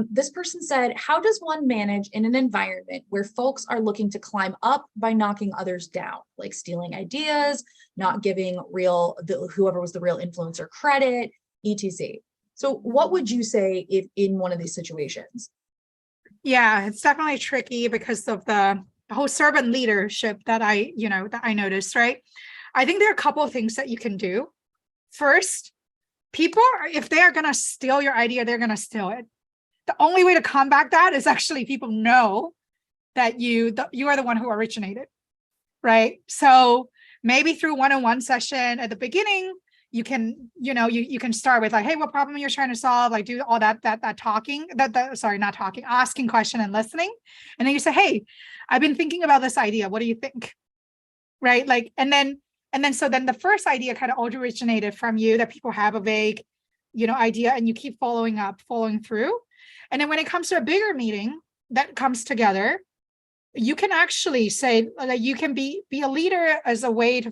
This person said, how does one manage in an environment where folks are looking to climb up by knocking others down, like stealing ideas, not giving whoever was the real influencer credit, etc. So what would you say if in one of these situations? Yeah, it's definitely tricky because of the whole servant leadership that I noticed, right? I think there are a couple of things that you can do. First, people, if they are going to steal your idea, they're going to steal it. The only way to combat that is actually people know that you are the one who originated, right? So maybe through one-on-one session at the beginning, you can, you can start with like, hey, what problem you're trying to solve? Like do all that talking, asking question and listening. And then you say, hey, I've been thinking about this idea. What do you think? Right? Like, and then the first idea kind of originated from you that people have a vague, idea, and you keep following through. And then when it comes to a bigger meeting that comes together, you can actually say that you can be a leader as a way to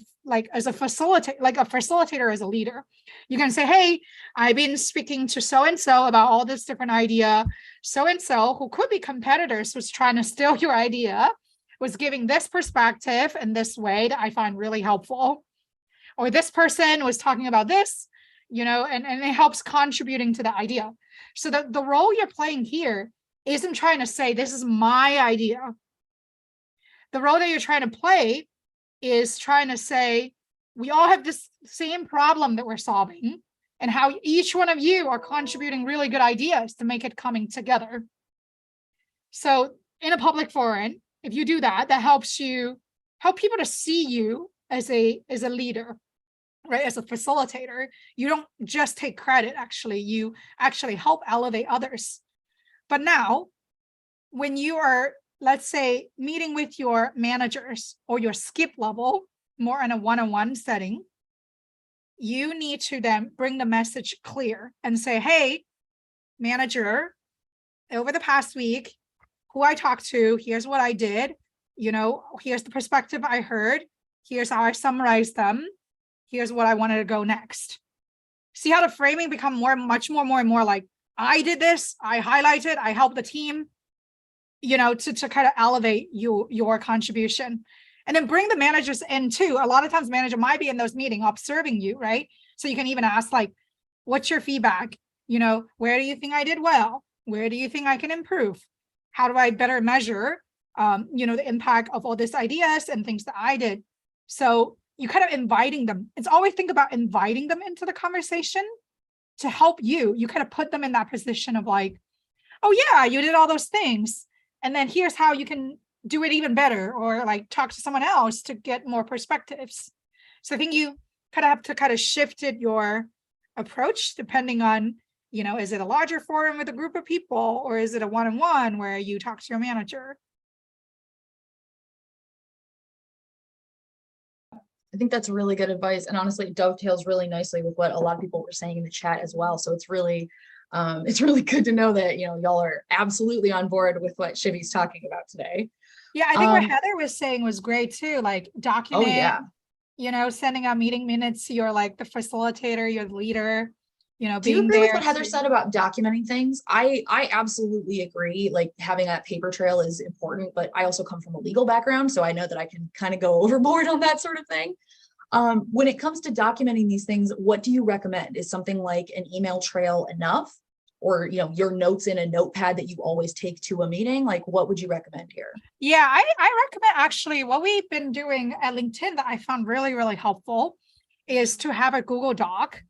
as a facilitator as a leader. You can say, hey, I've been speaking to so-and-so about all this different idea. So-and-so who could be competitors was trying to steal your idea, was giving this perspective in this way that I find really helpful. Or this person was talking about this, and it helps contributing to the idea. So the role you're playing here isn't trying to say, this is my idea. The role that you're trying to play is trying to say, we all have this same problem that we're solving, and how each one of you are contributing really good ideas to make it coming together. So in a public forum, if you do that, that helps people to see you as a leader, right? As a facilitator. You don't just take credit, actually, you actually help elevate others. But now, when you are, let's say, meeting with your managers or your skip level, more in a one-on-one setting, you need to then bring the message clear and say, hey, manager, over the past week, who I talked to, here's what I did, here's the perspective I heard, here's how I summarized them, here's what I wanted to go next. See how the framing become much more like, I did this, I highlighted, I helped the team, to kind of elevate your contribution. And then bring the managers in too. A lot of times manager might be in those meetings observing you, right? So you can even ask like, what's your feedback? Where do you think I did well? Where do you think I can improve? How do I better measure, the impact of all these ideas and things that I did? So you kind of inviting them. It's always think about inviting them into the conversation to help you. You kind of put them in that position of like, oh yeah, you did all those things. And then here's how you can do it even better, or like talk to someone else to get more perspectives. So I think you kind of have to kind of shifted your approach depending on, is it a larger forum with a group of people, or is it a one-on-one where you talk to your manager? I think that's really good advice. And honestly, it dovetails really nicely with what a lot of people were saying in the chat as well. So it's really good to know that, y'all are absolutely on board with what Shivi's talking about today. Yeah, I think what Heather was saying was great too, like document, oh, yeah. Sending out meeting minutes, you're like the facilitator, you're the leader, Do you being agree with there. what Heather said about documenting things? I absolutely agree. Like having a paper trail is important, but I also come from a legal background, so I know that I can kind of go overboard on that sort of thing. When it comes to documenting these things, what do you recommend? Is something like an email trail enough? Or, your notes in a notepad that you always take to a meeting? Like, what would you recommend here? Yeah, I recommend actually what we've been doing at LinkedIn that I found really, really helpful is to have a Google Doc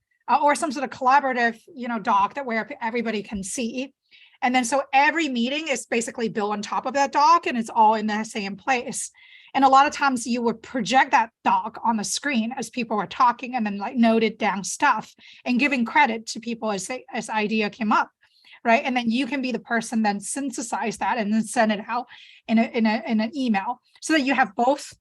or some sort of collaborative, doc that where everybody can see. And then so every meeting is basically built on top of that doc and it's all in the same place. And a lot of times you would project that doc on the screen as people were talking and then like noted down stuff and giving credit to people as idea came up, right? And then you can be the person then synthesize that and then send it out in an email so that you have both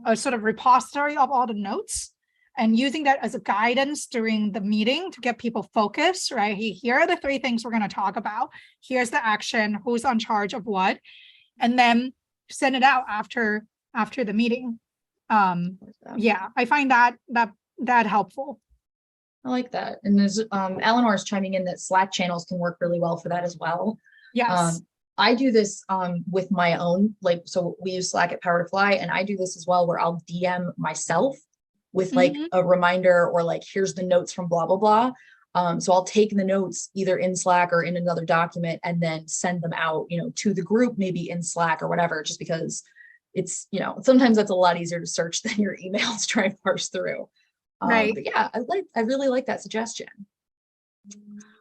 a sort of repository of all the notes and using that as a guidance during the meeting to get people focused, right? Here are the 3 things we're going to talk about. Here's the action, who's on charge of what, and then send it out after the meeting. Yeah, I find that helpful. I like that. And there's Eleanor is chiming in that Slack channels can work really well for that as well. Yes. I do this with my own, like, so we use Slack at Power to Fly, and I do this as well where I'll DM myself with like a reminder or like, here's the notes from blah, blah, blah. So I'll take the notes either in Slack or in another document and then send them out, to the group, maybe in Slack or whatever, just because it's, sometimes that's a lot easier to search than your emails trying to parse through. Right. But yeah, I really like that suggestion.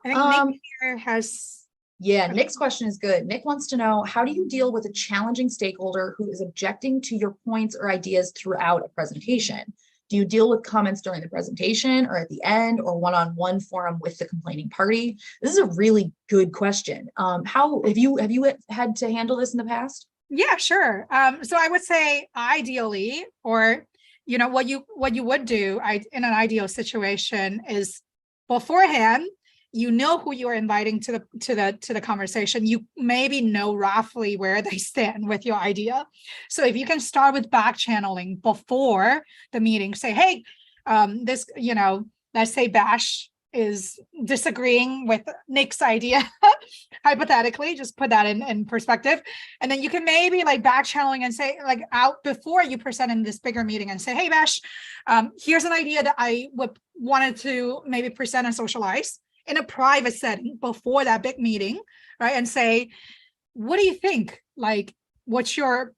I think Nick here has. Yeah, Nick's question is good. Nick wants to know, how do you deal with a challenging stakeholder who is objecting to your points or ideas throughout a presentation? Do you deal with comments during the presentation or at the end or one-on-one forum with the complaining party? This is a really good question. How have you had to handle this in the past? Yeah, sure. So I would say ideally, or what you would do in an ideal situation is beforehand, who you're inviting to the conversation. You maybe know roughly where they stand with your idea. So if you can start with back channeling before the meeting, say, hey, this, let's say Bash is disagreeing with Nick's idea, hypothetically, just put that in perspective. And then you can maybe like back channeling and say like out before you present in this bigger meeting and say, hey, Bash, here's an idea that I wanted to maybe present and socialize in a private setting before that big meeting, right? And say, what do you think? Like, what's your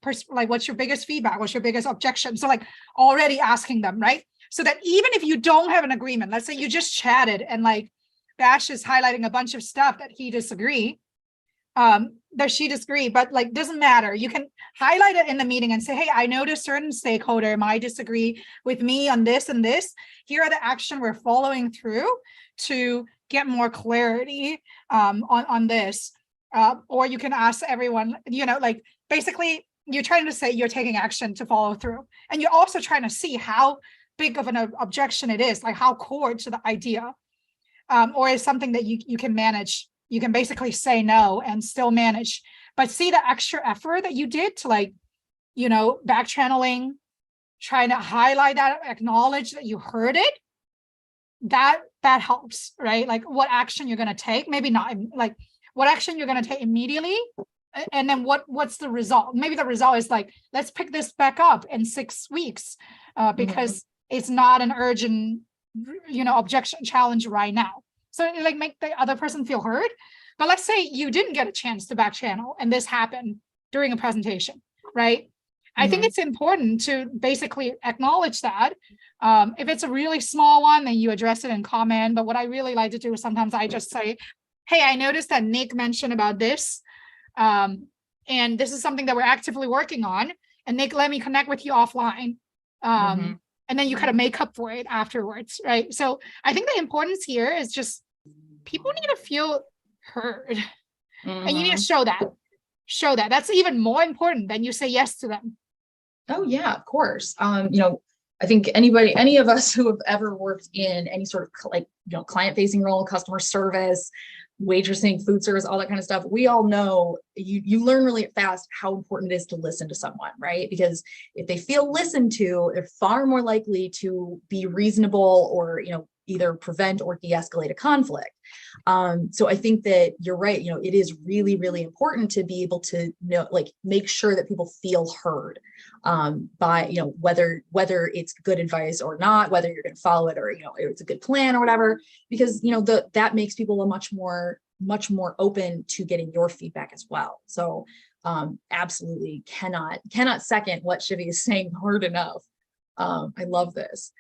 biggest feedback? What's your biggest objection? So like already asking them, right? So that even if you don't have an agreement, let's say you just chatted and like Bash is highlighting a bunch of stuff that she disagree, but like doesn't matter. You can highlight it in the meeting and say, hey, I noticed certain stakeholder might disagree with me on this and this. Here are the action we're following through to get more clarity on this. Or you can ask everyone, like basically you're trying to say you're taking action to follow through. And you're also trying to see how big of an objection it is, like how core to the idea, or is something that you can manage You can basically say no and still manage. But see the extra effort that you did to like, back channeling, trying to highlight that, acknowledge that you heard it, that helps, right? Like what action you're going to take, maybe not like what action you're going to take immediately, and then what's the result. Maybe the result is like, let's pick this back up in 6 weeks, because it's not an urgent objection challenge right now. So like make the other person feel heard. But let's say you didn't get a chance to back channel and this happened during a presentation, right? I think it's important to basically acknowledge that. If it's a really small one, then you address it in comment. But what I really like to do is sometimes I just say, hey, I noticed that Nick mentioned about this. And this is something that we're actively working on. And Nick, let me connect with you offline. And then you kind of make up for it afterwards, right? So I think the importance here is just people need to feel heard. And you need to show that. That's even more important than you say yes to them. Oh yeah, of course. I think any of us who have ever worked in any sort of like, client facing role, customer service, waitressing, food service, all that kind of stuff, we all know you learn really fast how important it is to listen to someone, right? Because if they feel listened to, they're far more likely to be reasonable or, either prevent or de-escalate a conflict. So I think that you're right. It is really, really important to be able to make sure that people feel heard, by, whether it's good advice or not, whether you're going to follow it or, it's a good plan or whatever, because, that makes people much more open to getting your feedback as well. So, absolutely cannot second what Shivi is saying hard enough. I love this.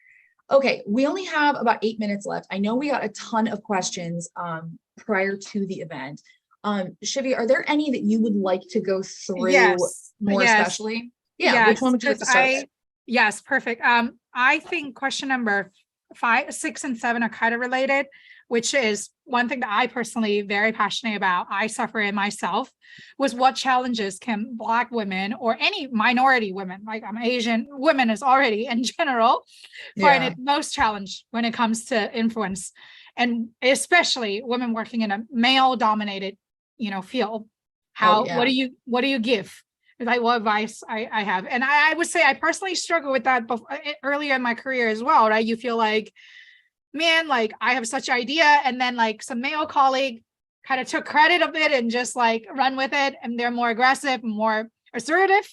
Okay, we only have about 8 minutes left. I know we got a ton of questions prior to the event. Shivi, are there any that you would like to go through more especially? Yeah, which one would you like to start with? Yes, perfect. I think question number 5, 6, and 7 are kind of related, which is one thing that I personally very passionate about. I suffer in myself, was what challenges can Black women or any minority women, like I'm Asian, women is already in general, find it most challenged when it comes to influence, and especially women working in a male dominated, field. What do you give? Like what advice I have? And I would say I personally struggle with that earlier in my career as well, right? You feel like, man, like I have such idea, and then like some male colleague kind of took credit of it and just like run with it, and they're more aggressive, more assertive,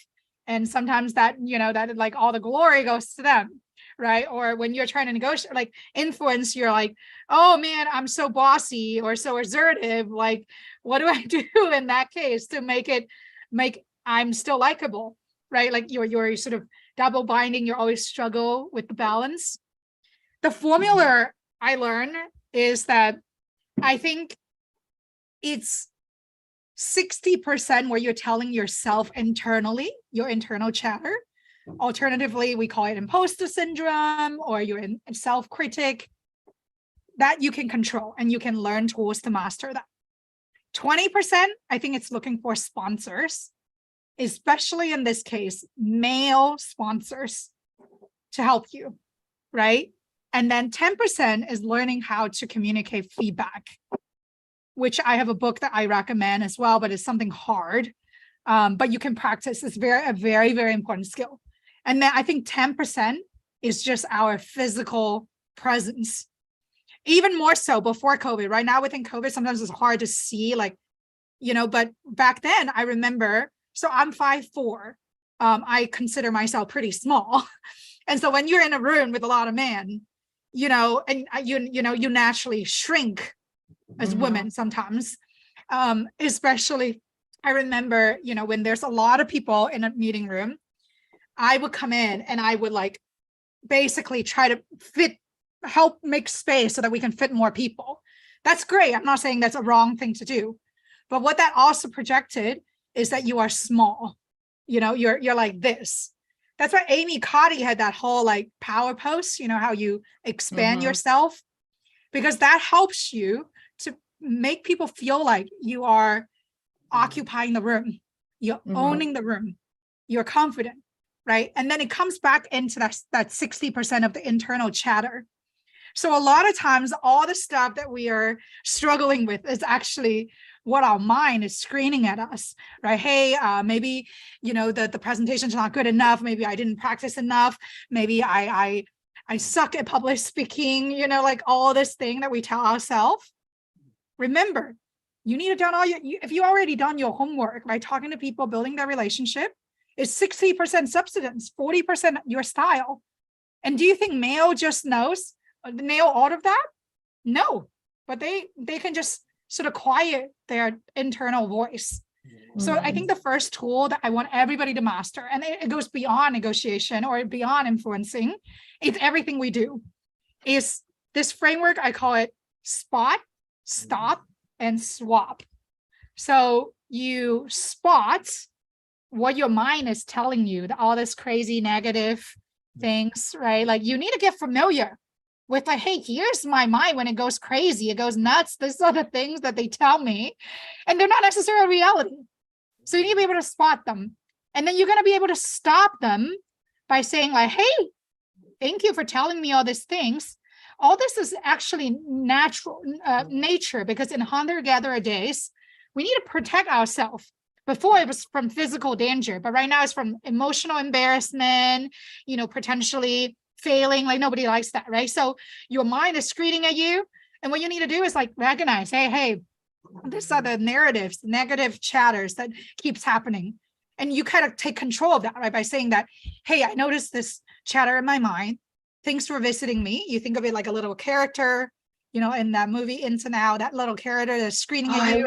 and sometimes that that like all the glory goes to them, right? Or when you're trying to negotiate, like influence, you're like, oh man, I'm so bossy or so assertive, like what do I do in that case to make I'm still likable, right? Like you're sort of double binding, you always struggle with the balance. The formula I learned is that I think it's 60% where you're telling yourself internally, your internal chatter. Alternatively, we call it imposter syndrome, or you're in self-critic, that you can control and you can learn tools to master that. 20%, I think it's looking for sponsors, especially in this case, male sponsors to help you, right? And then 10% is learning how to communicate feedback, which I have a book that I recommend as well, but it's something hard, but you can practice. It's a very, very important skill. And then I think 10% is just our physical presence. Even more so before COVID. Right now within COVID, sometimes it's hard to see, like, but back then I remember, so I'm 5'4". I consider myself pretty small. And so when you're in a room with a lot of men, and you naturally shrink as women sometimes, especially I remember, when there's a lot of people in a meeting room, I would come in and I would like basically try to help make space so that we can fit more people. That's great. I'm not saying that's a wrong thing to do, but what that also projected is that you are small. You're like this. That's why Amy Cotty had that whole like power pose, how you expand yourself, because that helps you to make people feel like you are occupying the room, you're owning the room, you're confident, right? And then it comes back into that 60% of the internal chatter. So a lot of times, all the stuff that we are struggling with is actually what our mind is screening at us, right? Hey, maybe, the presentation's not good enough. Maybe I didn't practice enough. Maybe I suck at public speaking, like all this thing that we tell ourselves. Remember, you need to done if you already done your homework, right? Talking to people, building their relationship is 60% substance, 40% your style. And do you think male just knows all of that? No, but they can just sort of quiet their internal voice. So I think the first tool that I want everybody to master, and it goes beyond negotiation or beyond influencing, it's everything we do, is this framework. I call it spot, stop, and swap. So you spot what your mind is telling you, all this crazy negative things, right? Like you need to get familiar with like, hey, here's my mind when it goes crazy, it goes nuts. These are the things that they tell me, and they're not necessarily reality. So you need to be able to spot them. And then you're going to be able to stop them by saying like, hey, thank you for telling me all these things. All this is actually natural nature, because in hunter-gatherer days, we need to protect ourselves. Before it was from physical danger, but right now it's from emotional embarrassment, potentially failing. Like nobody likes that, right? So your mind is screaming at you. And what you need to do is like recognize, hey, these are the narratives, negative chatters that keeps happening. And you kind of take control of that, right? By saying that, hey, I noticed this chatter in my mind. Thanks for visiting me. You think of it like a little character, in that movie Into Now, that little character that's screaming at you.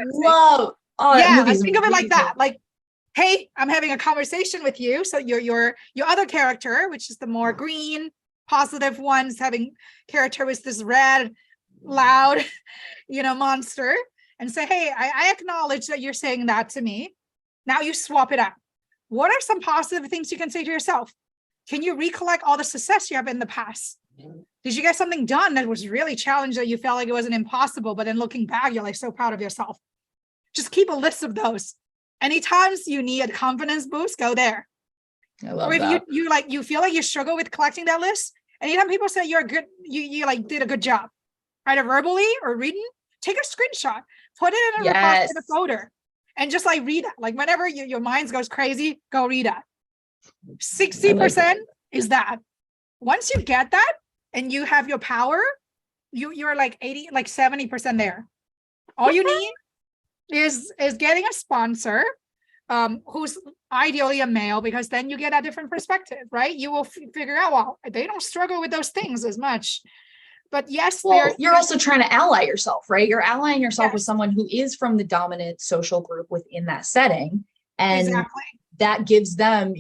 I think of it like that. Like, hey, I'm having a conversation with you. So your other character, which is the more green, positive ones, having character with this red, loud, monster, and say, hey, I acknowledge that you're saying that to me. Now you swap it out. What are some positive things you can say to yourself? Can you recollect all the success you have in the past? Did you get something done that was really challenging, that you felt like it wasn't impossible, but then looking back, you're like so proud of yourself? Just keep a list of those. Anytime you need a confidence boost, go there. I love or if that. you feel like you struggle with collecting that list, anytime people say you're good, you like did a good job, either verbally or reading, take a screenshot, put it in a repository folder, and just like read it. Like whenever your mind goes crazy, go read it. 60% is that. Once you get that and you have your power, you're like 80, like 70% there. All you need is getting a sponsor who's ideally a male, because then you get a different perspective, right? You will figure out, well, they don't struggle with those things as much. But yes, you're also trying to ally yourself, right? You're allying yourself with someone who is from the dominant social group within that setting. And that gives them,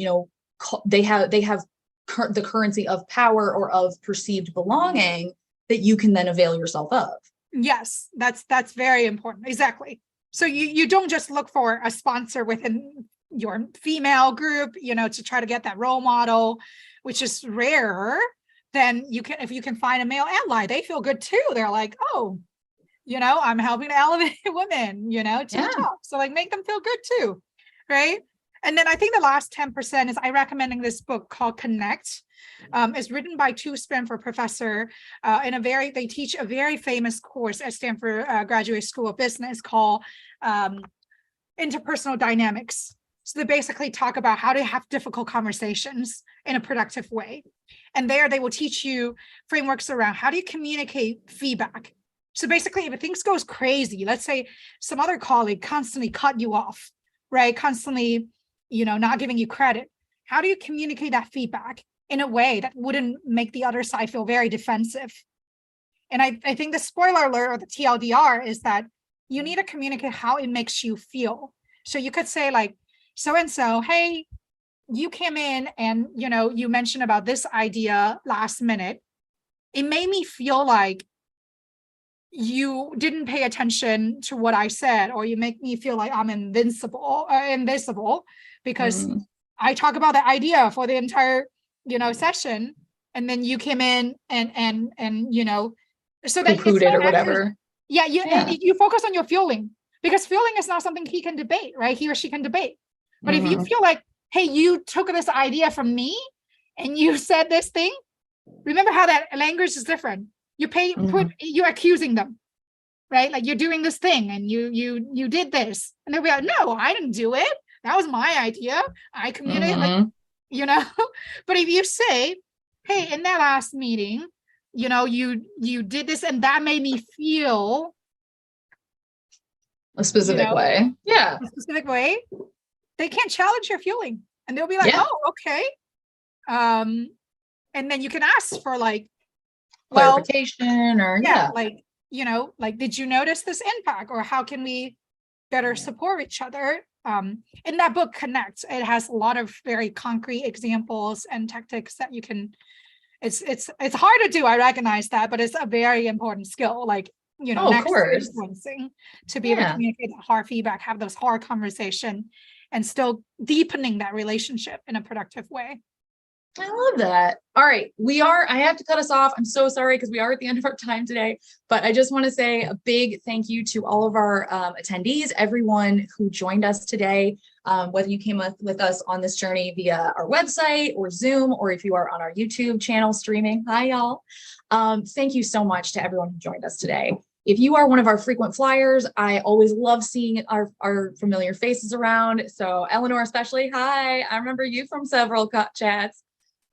they have the currency of power or of perceived belonging that you can then avail yourself of. Yes, that's very important. Exactly. So you don't just look for a sponsor within your female group, to try to get that role model, which is rarer. Then if you can find a male ally, they feel good too. They're like, oh, I'm helping to elevate women, to the top. So like make them feel good too, right? And then I think the last 10% is I recommending this book called Connect. It's written by two Stanford professor they teach a very famous course at Stanford Graduate School of Business called Interpersonal Dynamics. So they basically talk about how to have difficult conversations in a productive way. And there they will teach you frameworks around how do you communicate feedback. So basically, if things goes crazy, let's say some other colleague constantly cut you off, right? Constantly, not giving you credit. How do you communicate that feedback in a way that wouldn't make the other side feel very defensive? And I think the spoiler alert or the TLDR is that you need to communicate how it makes you feel. So you could say like, so-and-so, hey, you came in and, you mentioned about this idea last minute. It made me feel like you didn't pay attention to what I said, or you make me feel like I'm invisible because I talk about the idea for the entire, session. And then you came in and so that it's not or whatever. You focus on your feeling, because feeling is not something he can debate, right? He or she can debate. But if you feel like, hey, you took this idea from me and you said this thing, remember how that language is different. you're accusing them, right? Like, you're doing this thing and you did this, and they'll be like, no, I didn't do it. That was my idea. I communicated, like, you know. But if you say, hey, in that last meeting, you know, you did this and that made me feel a specific way. Yeah. A specific way, they can't challenge your feeling, and they'll be like, oh, okay. And then you can ask for, like, clarification, or like, you know, like, did you notice this impact, or how can we better support each other? In that book, Connect, it has a lot of very concrete examples and tactics that you can, it's hard to do, I recognize that, but it's a very important skill, like, you know, next to influencing, to be able to communicate hard feedback, have those hard conversation, and still deepening that relationship in a productive way. I love that. All right. I have to cut us off. I'm so sorry, because we are at the end of our time today, but I just want to say a big thank you to all of our attendees, everyone who joined us today, whether you came with us on this journey via our website or Zoom, or if you are on our YouTube channel streaming. Hi, y'all. Thank you so much to everyone who joined us today. If you are one of our frequent flyers, I always love seeing our familiar faces around. So Eleanor, especially, hi, I remember you from several chats.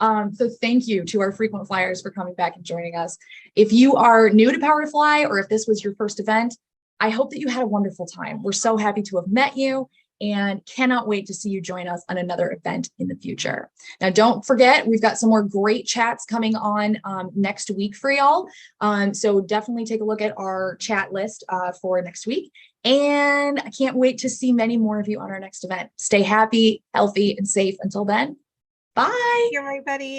So thank you to our frequent flyers for coming back and joining us. If you are new to Power to Fly, or if this was your first event, I hope that you had a wonderful time. We're so happy to have met you, and cannot wait to see you join us on another event in the future. Now, don't forget, we've got some more great chats coming on next week for y'all. So definitely take a look at our chat list for next week. And I can't wait to see many more of you on our next event. Stay happy, healthy, and safe until then. Bye. Thank you, everybody.